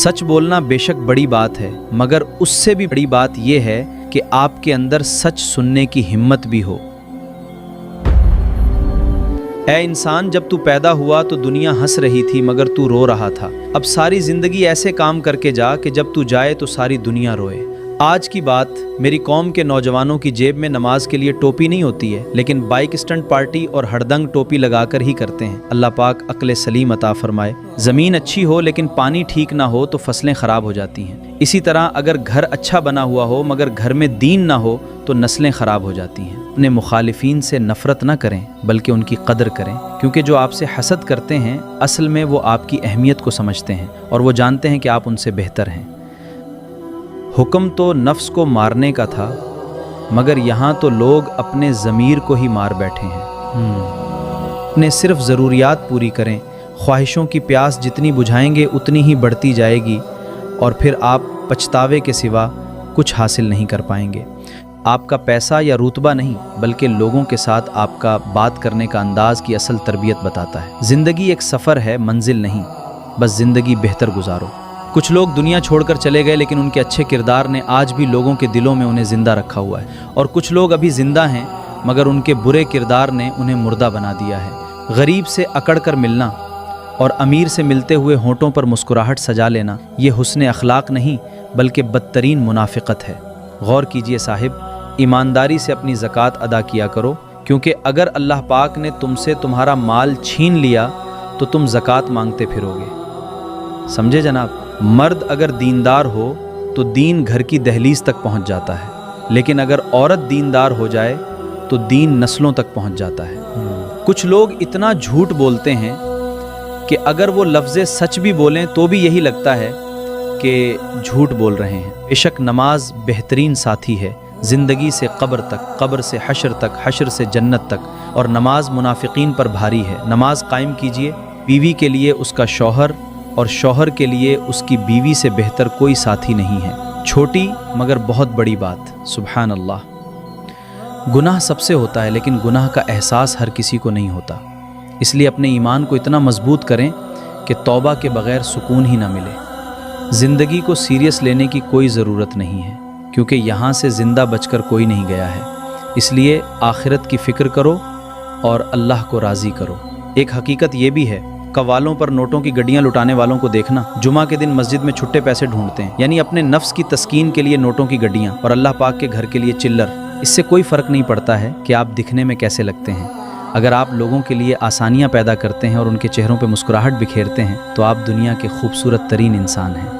सच बोलना बेशक बड़ी बात है, मगर उससे भी बड़ी बात यह है कि आपके अंदर सच सुनने की हिम्मत भी हो। ऐ इंसान, जब तू पैदा हुआ तो दुनिया हंस रही थी मगर तू रो रहा था। अब सारी जिंदगी ऐसे काम करके जा कि जब तू जाए तो सारी दुनिया रोए। आज की बात, मेरी कौम के नौजवानों की जेब में नमाज के लिए टोपी नहीं होती है, लेकिन बाइक स्टंट पार्टी और हड़दंग टोपी लगाकर ही करते हैं। अल्लाह पाक अक्ल सलीम अता फरमाए। ज़मीन अच्छी हो लेकिन पानी ठीक ना हो तो फसलें ख़राब हो जाती हैं। इसी तरह अगर घर अच्छा बना हुआ हो मगर घर में दीन ना हो तो नस्लें ख़राब हो जाती हैं। अपने मुखालिफिन से नफ़रत ना करें बल्कि उनकी कदर करें, क्योंकि जो आपसे हसद करते हैं असल में वो आपकी अहमियत को समझते हैं और वो जानते हैं कि आप उनसे बेहतर हैं। हुक्म तो नफ्स को मारने का था, मगर यहाँ तो लोग अपने ज़मीर को ही मार बैठे हैं। अपने सिर्फ ज़रूरियात पूरी करें। ख्वाहिशों की प्यास जितनी बुझाएंगे उतनी ही बढ़ती जाएगी और फिर आप पछतावे के सिवा कुछ हासिल नहीं कर पाएंगे। आपका पैसा या रुतबा नहीं बल्कि लोगों के साथ आपका बात करने का अंदाज़ की असल तरबियत बताता है। ज़िंदगी एक सफ़र है, मंजिल नहीं। बस ज़िंदगी बेहतर गुजारो। कुछ लोग दुनिया छोड़कर चले गए लेकिन उनके अच्छे किरदार ने आज भी लोगों के दिलों में उन्हें ज़िंदा रखा हुआ है, और कुछ लोग अभी ज़िंदा हैं मगर उनके बुरे किरदार ने उन्हें मुर्दा बना दिया है। गरीब से अकड़ कर मिलना और अमीर से मिलते हुए होंठों पर मुस्कुराहट सजा लेना, ये हुस्न अखलाक नहीं बल्कि बदतरीन मुनाफिकत है। गौर कीजिए साहिब, ईमानदारी से अपनी ज़कात अदा किया करो, क्योंकि अगर अल्लाह पाक ने तुमसे तुम्हारा माल छीन लिया तो तुम ज़कात मांगते फिरोगे। समझे जनाब? मर्द अगर दीनदार हो तो दीन घर की दहलीज तक पहुंच जाता है, लेकिन अगर औरत दीनदार हो जाए तो दीन नस्लों तक पहुंच जाता है। कुछ लोग इतना झूठ बोलते हैं कि अगर वो लफ्ज़े सच भी बोलें तो भी यही लगता है कि झूठ बोल रहे हैं। बेशक नमाज बेहतरीन साथी है, ज़िंदगी से कब्र तक, कब्र से हश्र तक, हश्र से जन्नत तक, और नमाज मुनाफिकीन पर भारी है। नमाज कायम कीजिए। बीवी के लिए उसका शौहर और शौहर के लिए उसकी बीवी से बेहतर कोई साथी नहीं है। छोटी मगर बहुत बड़ी बात, सुभान अल्लाह। गुनाह सबसे होता है लेकिन गुनाह का एहसास हर किसी को नहीं होता। इसलिए अपने ईमान को इतना मजबूत करें कि तौबा के बग़ैर सुकून ही ना मिले। ज़िंदगी को सीरियस लेने की कोई ज़रूरत नहीं है, क्योंकि यहाँ से ज़िंदा बचकर कोई नहीं गया है। इसलिए आखिरत की फ़िक्र करो और अल्लाह को राज़ी करो। एक हकीकत ये भी है, कवालों पर नोटों की गड्डियां लुटाने वालों को देखना, जुमा के दिन मस्जिद में छुट्टे पैसे ढूंढते हैं, यानी अपने नफ्स की तस्कीन के लिए नोटों की गड्डियां और अल्लाह पाक के घर के लिए चिल्लर। इससे कोई फ़र्क नहीं पड़ता है कि आप दिखने में कैसे लगते हैं। अगर आप लोगों के लिए आसानियां पैदा करते हैं और उनके चेहरों पर मुस्कुराहट बिखेरते हैं तो आप दुनिया के खूबसूरत तरीन इंसान हैं।